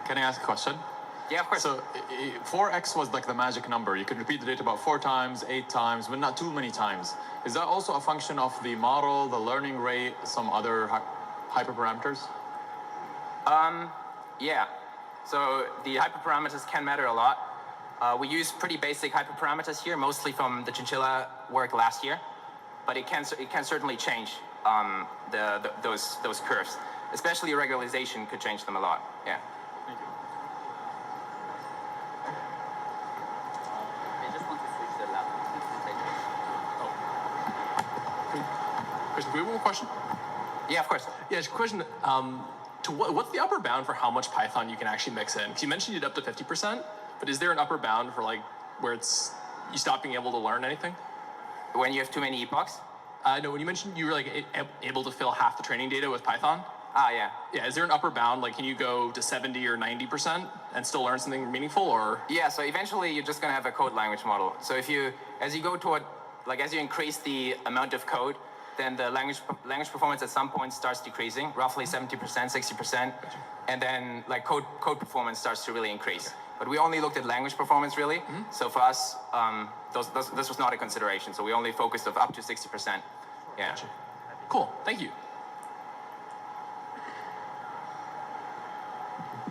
J: Can I ask a question?
I: Yeah, of course.
J: So 4x was like the magic number. You could repeat the data about 4 times, 8 times, but not too many times. Is that also a function of the model, the learning rate, some other hyperparameters?
I: Yeah. So the hyperparameters can matter a lot. We use pretty basic hyperparameters here, mostly from the chinchilla work last year, but it can certainly change those curves. Especially regularization could change them a lot. Yeah.
J: Thank you.
A: They just want to switch the lab.
K: Question, do we have one more question?
I: Yeah, of course.
K: Yeah, just a question. What's the upper bound for how much Python you can actually mix in? Because you mentioned you did up to 50%, but is there an upper bound for like where it's you stop being able to learn anything?
I: When you have too many epochs?
K: No, when you mentioned you were like able to fill half the training data with Python.
I: Ah, yeah.
K: Yeah, is there an upper bound? Like, can you go to 70 or 90% and still learn something meaningful, or?
I: Yeah, so eventually you're just gonna have a code language model. So as you go toward, as you increase the amount of code, then the language performance at some point starts decreasing, roughly 70%, 60%, and then code performance starts to really increase. But we only looked at language performance really. Mm-hmm. So for us, this was not a consideration. So we only focused of up to 60%. Yeah.
K: Gotcha. Cool. Thank you.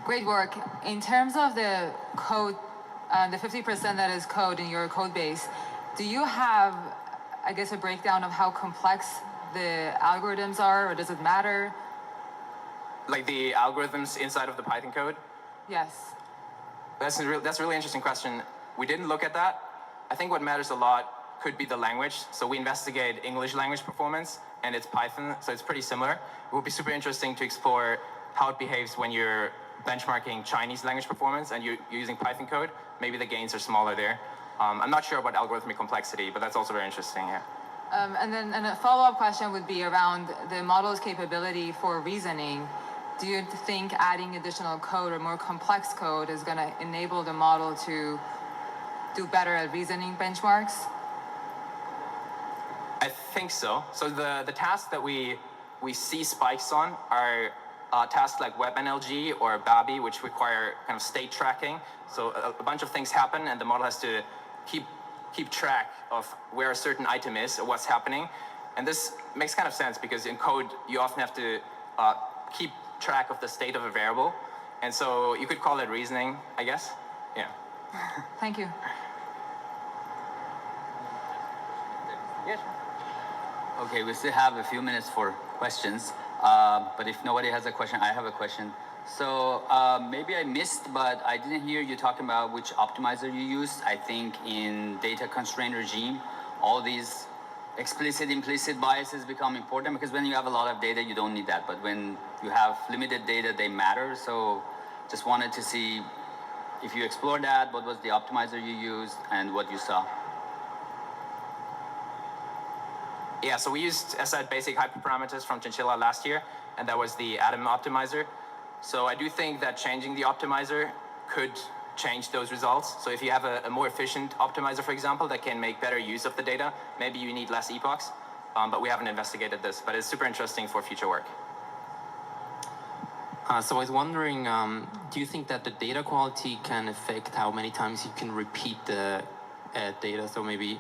L: Great work. In terms of the code, the 50% that is code in your code base, do you have, I guess, a breakdown of how complex the algorithms are, or does it matter?
I: Like the algorithms inside of the Python code?
L: Yes.
I: That's a really interesting question. We didn't look at that. I think what matters a lot could be the language. So we investigate English language performance, and it's Python, so it's pretty similar. It would be super interesting to explore how it behaves when you're benchmarking Chinese language performance and you're using Python code. Maybe the gains are smaller there. I'm not sure about algorithmic complexity, but that's also very interesting, yeah.
L: And a follow-up question would be around the model's capability for reasoning. Do you think adding additional code or more complex code is going to enable the model to do better at reasoning benchmarks?
I: I think so. So the tasks that we see spikes on are tasks like WebNLG or Babi, which require kind of state tracking. So a bunch of things happen, and the model has to keep track of where a certain item is or what's happening. And this makes kind of sense because in code, you often have to keep track of the state of a variable. And so you could call it reasoning, I guess. Yeah.
L: Thank you.
A: Yes. Okay, we still have a few minutes for questions. But if nobody has a question, I have a question. So maybe I missed, but I didn't hear you talking about which optimizer you used. I think in data constraint regime, all these explicit, implicit biases become important because when you have a lot of data, you don't need that. But when you have limited data, they matter. So just wanted to see if you explored that, what was the optimizer you used and what you saw.
I: Yeah, so we used, as I said, basic hyperparameters from Chinchilla last year, and that was the Atom optimizer. So I do think that changing the optimizer could change those results. So if you have a more efficient optimizer, for example, that can make better use of the data, maybe you need less epochs, but we haven't investigated this, but it's super interesting for future work.
F: So I was wondering, do you think that the data quality can affect how many times you can repeat the data? So maybe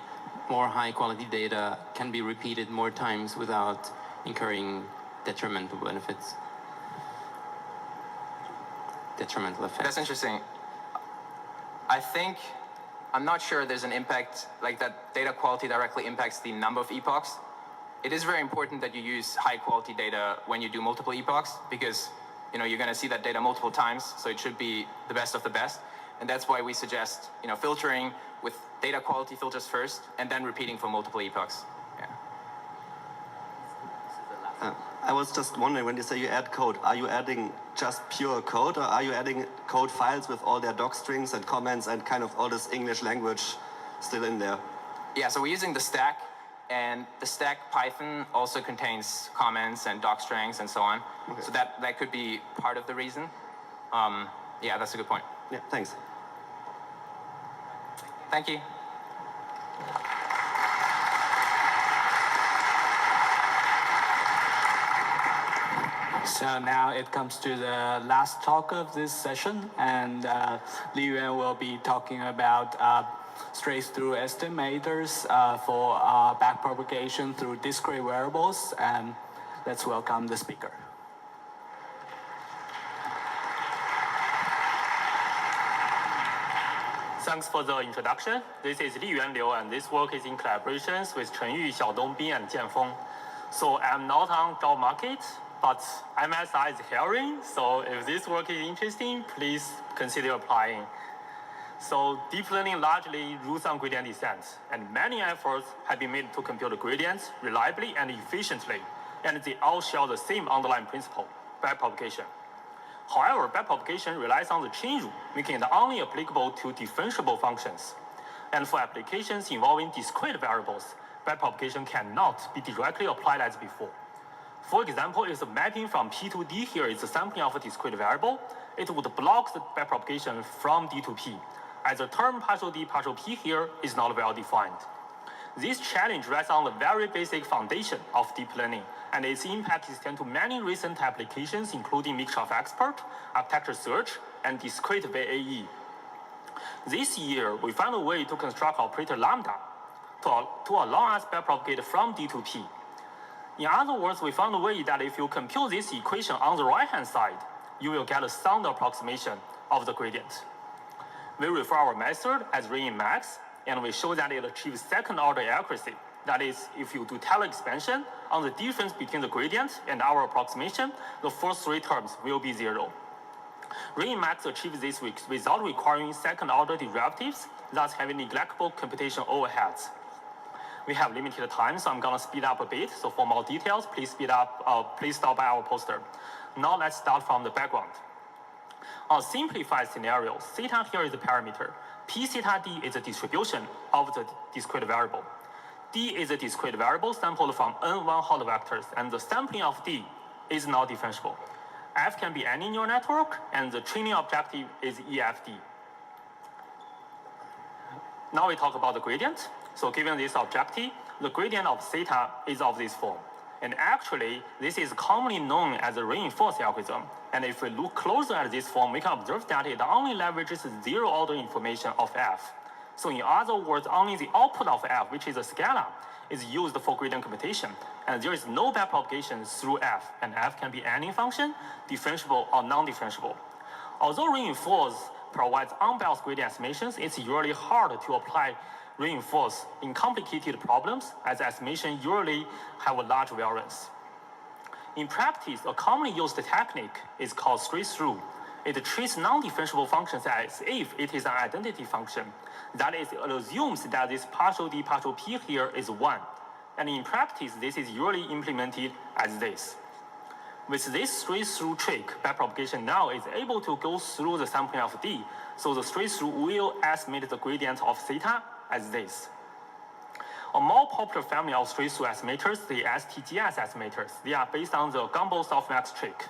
F: more high quality data can be repeated more times without incurring detrimental benefits. Detrimental effects.
I: That's interesting. I'm not sure there's an impact, like that data quality directly impacts the number of epochs. It is very important that you use high quality data when you do multiple epochs because you're going to see that data multiple times, so it should be the best of the best. And that's why we suggest filtering with data quality filters first and then repeating for multiple epochs. Yeah.
G: I was just wondering, when you say you add code, are you adding just pure code, or are you adding code files with all their doc strings and comments and kind of all this English language still in there?
I: Yeah, so we're using the stack, and the stack Python also contains comments and doc strings and so on. Okay. So that could be part of the reason. Yeah, that's a good point.
G: Yeah, thanks.
I: Thank you.
B: So now it comes to the last talk of this session, and Li Yuan will be talking about straight-through estimators for backpropagation through discrete variables. And let's welcome the speaker.
M: Thanks for the introduction. This is Li Yuan Liu, and this work is in collaborations with Chenyu, Xiaodong Bin, and Jianfeng. So I'm not on job market, but MSI is hiring. So if this work is interesting, please consider applying. So deep learning largely rules on gradient descent, and many efforts have been made to compute the gradients reliably and efficiently, and they all share the same underlying principle, backpropagation. However, backpropagation relies on the chain rule, making it only applicable to differentiable functions. And for applications involving discrete variables, backpropagation cannot be directly applied as before. For example, if the mapping from P to D here is the sampling of a discrete variable, it would block the backpropagation from D to P, as the term partial D partial P here is not well defined. This challenge rests on the very basic foundation of deep learning, and its impact extends to many recent applications, including mixture of expert, architecture search, and discrete VAE. This year, we found a way to construct operator lambda to allow us backpropagate from D to P. In other words, we found a way that if you compute this equation on the right-hand side, you will get a sound approximation of the gradient. We refer our method as RAIN-MAX, and we show that it achieves second-order accuracy. That is, if you do Taylor expansion on the difference between the gradient and our approximation, the first three terms will be zero. RAIN-MAX achieves this without requiring second-order derivatives, thus having negligible computation overheads. We have limited time, so I'm going to speed up a bit. So for more details, please please stop by our poster. Now let's start from the background. On a simplified scenario, theta here is a parameter. P theta d is a distribution of the discrete variable. D is a discrete variable sampled from n1 hot vectors, and the sampling of D is not differentiable. F can be any neural network, and the training objective is EFD. Now we talk about the gradient. So given this objective, the gradient of theta is of this form. And actually, this is commonly known as a reinforced algorithm. And if we look closer at this form, we can observe that it only leverages zero-order information of F. So in other words, only the output of F, which is a scalar, is used for gradient computation. And there is no backpropagation through F. And F can be any function, differentiable or non-differentiable. Although reinforced provides unbiased gradient estimations, it's usually hard to apply reinforce in complicated problems, as estimations usually have a large variance. In practice, a commonly used technique is called straight-through. It treats non-differentiable functions as if it is an identity function. That is, it assumes that this partial D partial P here is 1. And in practice, this is usually implemented as this. With this straight-through trick, backpropagation now is able to go through the sampling of D, so the straight-through will estimate the gradient of theta as this. A more popular family of straight-through estimators, the STGS estimators, they are based on the Gumbel softmax trick.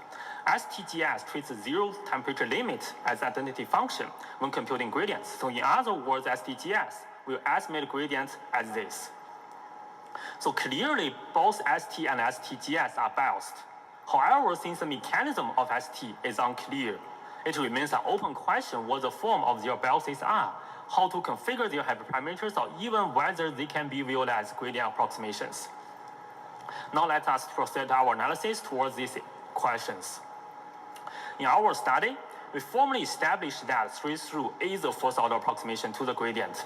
M: STGS treats the zero temperature limit as identity function when computing gradients. So in other words, STGS will estimate gradients as this. So clearly, both ST and STGS are biased. However, since the mechanism of ST is unclear, it remains an open question what the form of their biases are, how to configure their hyperparameters, or even whether they can be viewed as gradient approximations. Now let us proceed our analysis towards these questions. In our study, we formally established that straight-through is a first-order approximation to the gradient.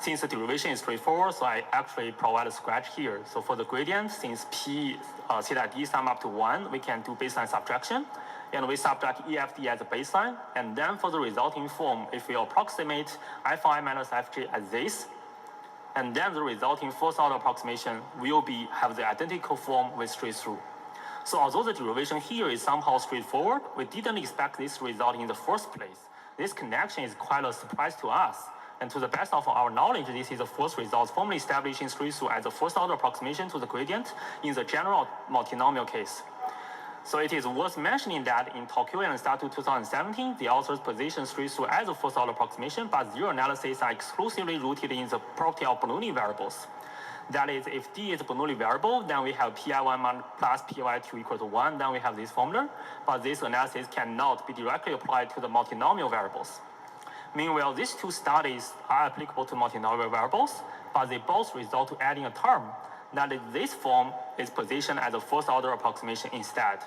M: Since the derivation is straightforward, so I actually provide a scratch here. So for the gradient, since P theta d sum up to 1, we can do baseline subtraction. And we subtract EFD as a baseline. And then for the resulting form, if we approximate Fi minus Fj as this, and then the resulting first-order approximation will have the identical form with straight-through. So although the derivation here is somehow straightforward, we didn't expect this result in the first place. This connection is quite a surprise to us. And to the best of our knowledge, this is the first result formally establishing straight-through as a first-order approximation to the gradient in the general multinomial case. So it is worth mentioning that in Tokyo and Statu 2017, the authors position straight-through as a first-order approximation, but their analyses are exclusively rooted in the property of Pagnoni variables. That is, if D is a Bernoulli variable, then we have pi1 plus pi2 equal to 1, then we have this formula. But this analysis cannot be directly applied to the multinomial variables. Meanwhile, these two studies are applicable to multinomial variables, but they both result to adding a term. That is, this form is positioned as a first-order approximation instead.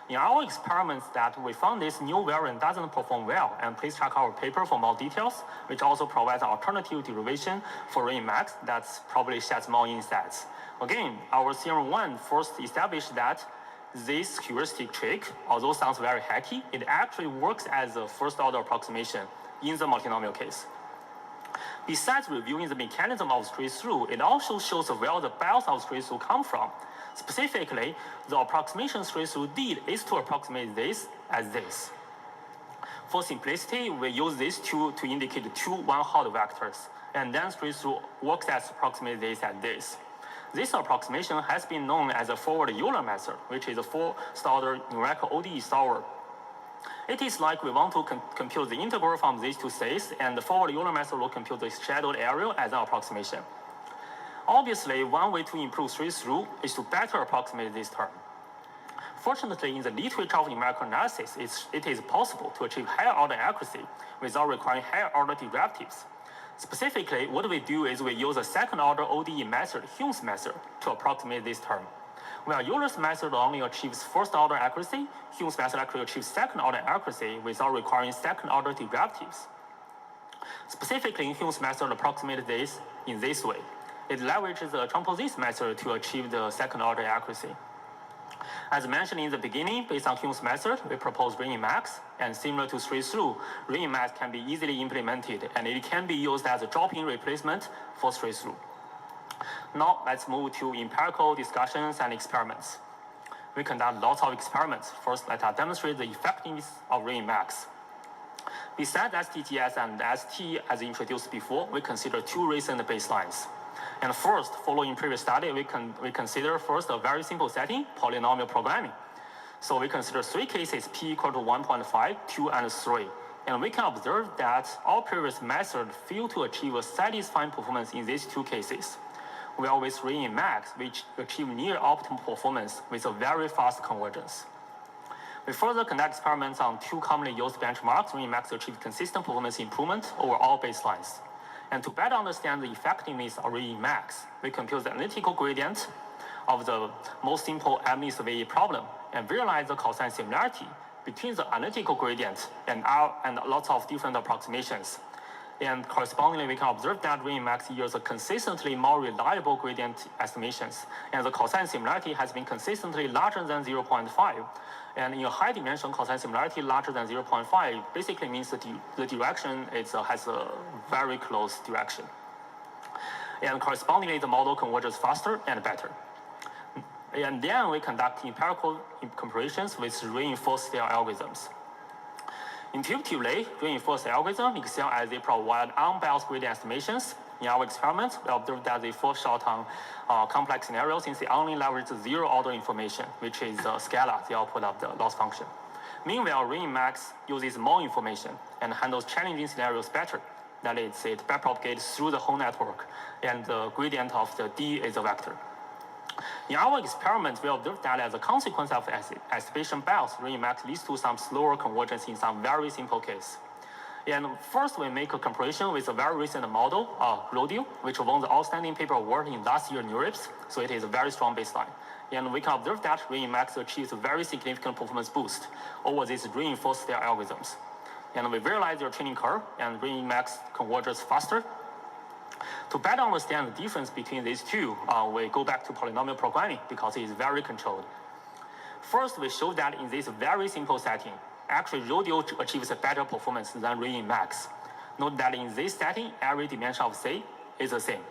M: In our experiments that we found this new variant doesn't perform well, and please check our paper for more details, which also provides an alternative derivation for RAIN-max that probably sheds more insights. Again, our theorem 1 first established that this heuristic trick, although sounds very hacky, it actually works as a first-order approximation in the multinomial case. Besides reviewing the mechanism of straight-through, it also shows where the bias of straight-through come from. Specifically, the approximation straight-through did is to approximate this as this. For simplicity, we use these two to indicate two one-hot vectors, and then straight-through works as approximate this as this. This approximation has been known as the forward Euler method, which is a first-order numerical ODE solver. It is like we want to compute the integral from these two states, and the forward Euler method will compute the shadowed area as an approximation. Obviously, one way to improve straight-through is to better approximate this term. Fortunately, in the literature of numerical analysis, it is possible to achieve higher-order accuracy without requiring higher-order derivatives. Specifically, what we do is we use a second-order ODE method, Hume's method, to approximate this term. While Euler's method only achieves first-order accuracy, Hume's method actually achieves second-order accuracy without requiring second-order derivatives. Specifically, Hume's method approximates this in this way. It leverages the transposite method to achieve the second-order accuracy. As mentioned in the beginning, based on Hume's method, we propose RAIN-max, and similar to straight-through, RAIN-max can be easily implemented, and it can be used as a drop-in replacement for straight-through. Now, let's move to empirical discussions and experiments. We conduct lots of experiments. First, let us demonstrate the effectiveness of RAIN-max. Besides STGS and ST, as introduced before, we consider two recent baselines. And first, following previous study, we consider first a very simple setting, polynomial programming. So we consider three cases, p equal to 1.5, 2, and 3. And we can observe that all previous methods fail to achieve a satisfying performance in these two cases. While with RAIN-max, we achieve near optimal performance with a very fast convergence. We further conduct experiments on two commonly used benchmarks. RAIN-max achieved consistent performance improvement over all baselines. And to better understand the effectiveness of RAIN-max, we compute the analytical gradient of the most simple MSVE problem and visualize the cosine similarity between the analytical gradient and lots of different approximations. And correspondingly, we can observe that RAIN-max yields a consistently more reliable gradient estimations, and the cosine similarity has been consistently larger than 0.5. And in a high dimension, cosine similarity larger than 0.5 basically means that the direction has a very close direction. And correspondingly, the model converges faster and better. And then we conduct empirical comparisons with reinforced algorithms. Intuitively, reinforced algorithms excel as they provide unbiased gradient estimations. In our experiments, we observed that they fall short on complex scenarios since they only leverage zero-order information, which is scalar, the output of the loss function. Meanwhile, RAIN-max uses more information and handles challenging scenarios better. That is, it backpropagates through the whole network, and the gradient of the D is a vector. In our experiments, we observed that as a consequence of estimation bias, RAIN-max leads to some slower convergence in some very simple case. And first, we make a comparison with a very recent model, Rudra, which won the outstanding paper award in last year NeurIPS, so it is a very strong baseline. And we can observe that RAIN-max achieves a very significant performance boost over these reinforced algorithms. And we visualize their training curve, and RAIN-max converges faster. To better understand the difference between these two, we go back to polynomial programming because it is very controlled. First, we show that in this very simple setting, actually Rudra achieves a better performance than RAIN-max. Note that in this setting, every dimension of C is the same.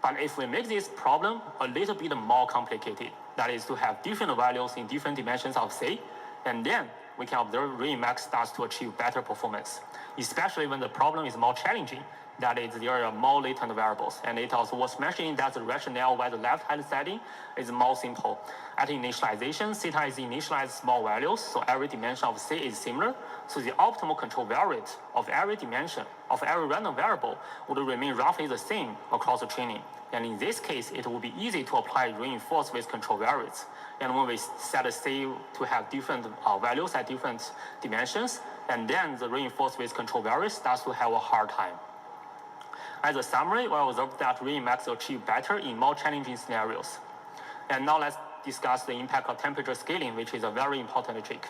M: But if we make this problem a little bit more complicated, that is to have different values in different dimensions of C, and then we can observe RAIN-max starts to achieve better performance, especially when the problem is more challenging that is there are more latent variables. And it also was mentioning that the rationale why the left-hand setting is more simple. At initialization, theta is initialized small values, so every dimension of C is similar. So the optimal control variate of every dimension of every random variable would remain roughly the same across the training. And in this case, it will be easy to apply reinforce with control variates. And when we set a C to have different values at different dimensions, and then the reinforce with control variates starts to have a hard time. As a summary, we observed that ReIMax achieve better in more challenging scenarios. And now let's discuss the impact of temperature scaling, which is a very important trick.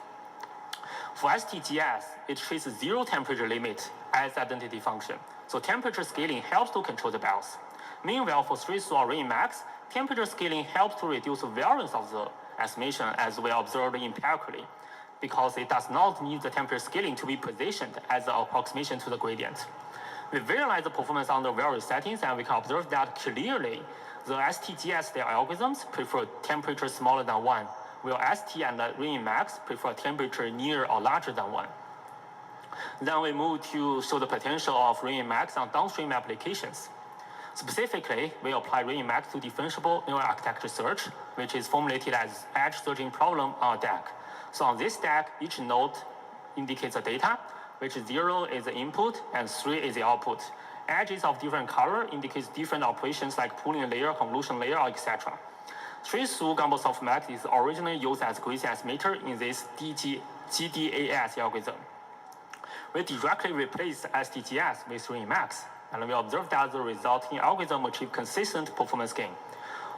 M: For STGS, it treats zero temperature limit as identity function. So temperature scaling helps to control the bells. Meanwhile, for 3-2 or ReIMax, temperature scaling helps to reduce the variance of the estimation as we observed empirically, because it does not need the temperature scaling to be positioned as an approximation to the gradient. We visualize the performance under various settings, and we can observe that clearly the STGS their algorithms prefer temperature smaller than 1, while ST and ReIMax prefer temperature near or larger than 1. Then we move to show the potential of ReIMax on downstream applications. Specifically, we apply ReIMax to differentiable neural architecture search, which is formulated as edge searching problem on a DAC. So on this DAC, each node indicates the data, which 0 is the input and 3 is the output. Edges of different color indicates different operations like pooling layer, convolution layer, etc. 3-2 Gumbel softmax is originally used as gradient estimator in this GDAS algorithm. We directly replace STGS with ReIMax, and we observe that the resulting algorithm achieve consistent performance gain.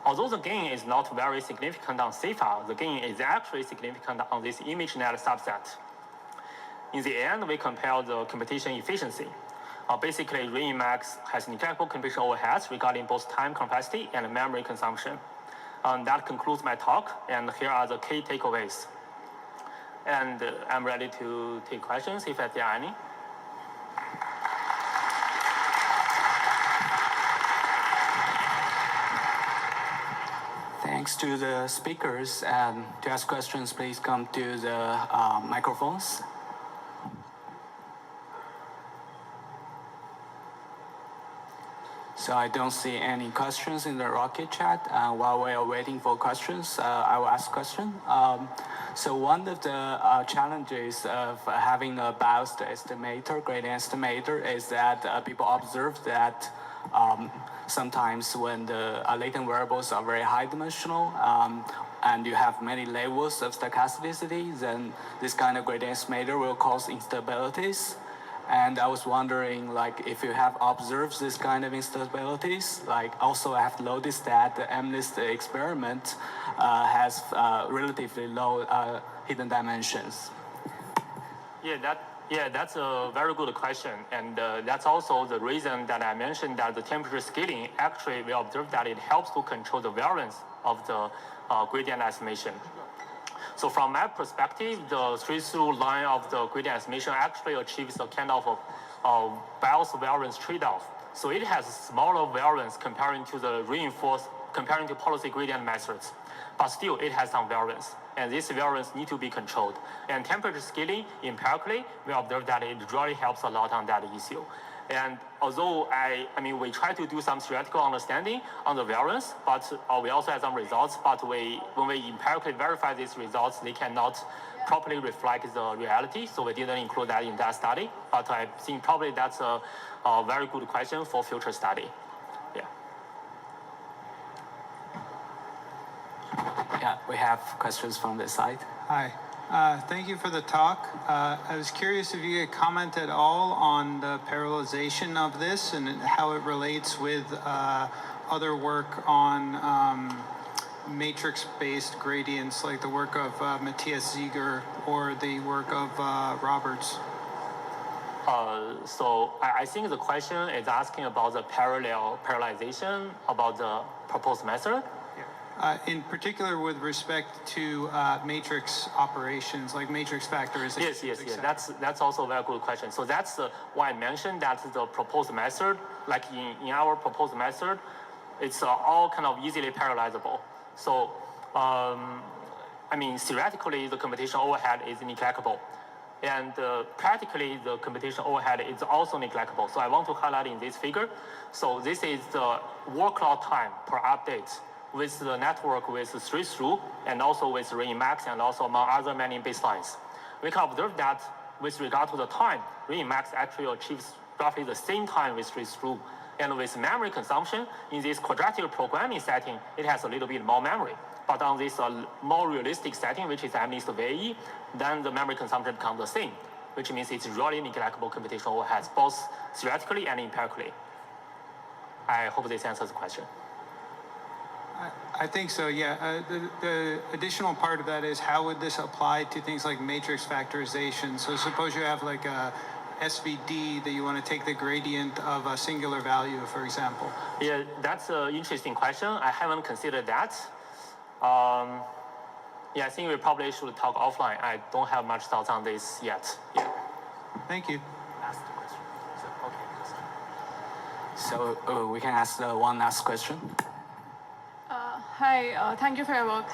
M: Although the gain is not very significant on CIFAR, the gain is actually significant on this ImageNet subset. In the end, we compare the computation efficiency. Basically, ReIMax has negligible computation overheads regarding both time capacity and memory consumption. That concludes my talk, and here are the key takeaways. And I'm ready to take questions if there are any.
B: Thanks to the speakers. And to ask questions, please come to the microphones. So I don't see any questions in the Rocket chat. While we are waiting for questions, I will ask a question. So one of the challenges of having a biased estimator, gradient estimator, is that people observe that sometimes when the latent variables are very high dimensional and you have many levels of stochasticity, then this kind of gradient estimator will cause instabilities. And I was wondering, like, if you have observed this kind of instabilities, like, also I have noticed that the MNIST experiment has relatively low hidden dimensions.
M: Yeah, that's a very good question. And that's also the reason that I mentioned that the temperature scaling, actually, we observed that it helps to control the variance of the gradient estimation. So from my perspective, the 3-2 line of the gradient estimation actually achieves a kind of a bias variance trade-off. So it has smaller variance comparing to policy gradient methods. But still, it has some variance. And this variance need to be controlled. And temperature scaling, empirically, we observe that it really helps a lot on that issue. And although we try to do some theoretical understanding on the variance, but we also have some results. But when we empirically verify these results, they cannot properly reflect the reality. So we didn't include that in that study. But I think probably that's a very good question for future study.
B: Yeah, we have questions from this side.
N: Hi. Thank you for the talk. I was curious if you could comment at all on the parallelization of this and how it relates with other work on matrix-based gradients, like the work of Matthias Ziegler or the work of Roberts.
M: So I think the question is asking about the parallelization about the proposed method.
N: In particular with respect to matrix operations, like matrix factorization.
M: Yes. That's also a very good question. So that's why I mentioned that the proposed method, like in our proposed method, it's all kind of easily parallelizable. So, theoretically, the computation overhead is negligible. And practically, the computation overhead is also negligible. So I want to highlight in this figure. So this is the workload time per update with the network with 3 through and also with ReINMax and also among other many baselines. We can observe that with regard to the time, ReINMax actually achieves roughly the same time with 3 through. And with memory consumption, in this quadratic programming setting, it has a little bit more memory. But on this more realistic setting, which is MNIST VAE, then the memory consumption becomes the same, which means it's really negligible computational overheads, both theoretically and empirically. I hope this answers the question.
N: I think so, yeah. The additional part of that is how would this apply to things like matrix factorization? So suppose you have like a SVD that you want to take the gradient of a singular value, for example.
M: Yeah, that's an interesting question. I haven't considered that. Yeah, I think we probably should talk offline. I don't have much thoughts on this yet. Yeah.
N: Thank you.
M: Ask the question.
B: So we can ask the one last question.
H: Hi, thank you for your work.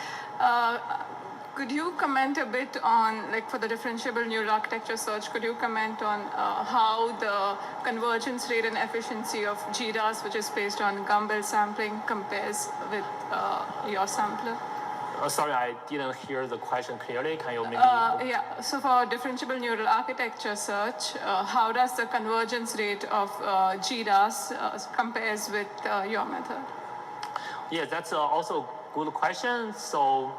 H: Could you comment a bit on, like for the differentiable neural architecture search, could you comment on how the convergence rate and efficiency of GDAS, which is based on GEMM-Based sampling, compares with your sampler?
M: Sorry, I didn't hear the question clearly. Can you maybe?
H: Yeah, so for differentiable neural architecture search, how does the convergence rate of GDAS compares with your method?
M: Yeah, that's also a good question. So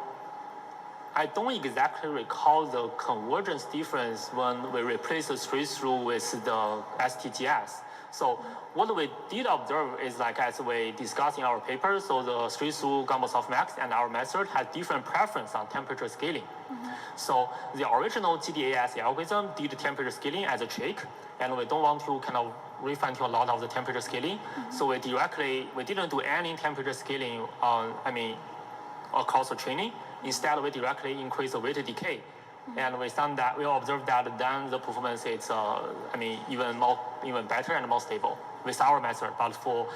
M: I don't exactly recall the convergence difference when we replace the 3 through with the STGS. So what we did observe is, like as we discussed in our paper, so the 3 through gamma softmax and our method has different preference on temperature scaling. So the original GDAS algorithm did temperature scaling as a trick, and we don't want to kind of refine a lot of the temperature scaling. So we didn't do any temperature scaling across the training. Instead, we directly increase the weighted decay. And we observed that then the performance is, even better and more stable with our method. But for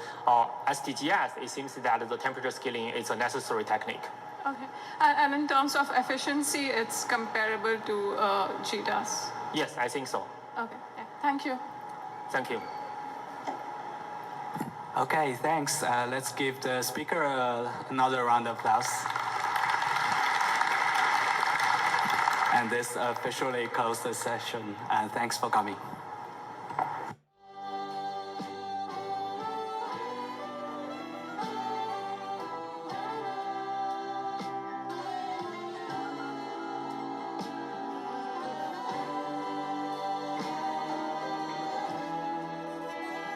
M: STGS, it seems that the temperature scaling is a necessary technique.
H: Okay. And in terms of efficiency, it's comparable to GDAS?
M: Yes, I think so.
H: Okay. Yeah. Thank you.
M: Thank you.
B: Okay, thanks. Let's give the speaker another round of applause. And this officially closes the session. Thanks for coming.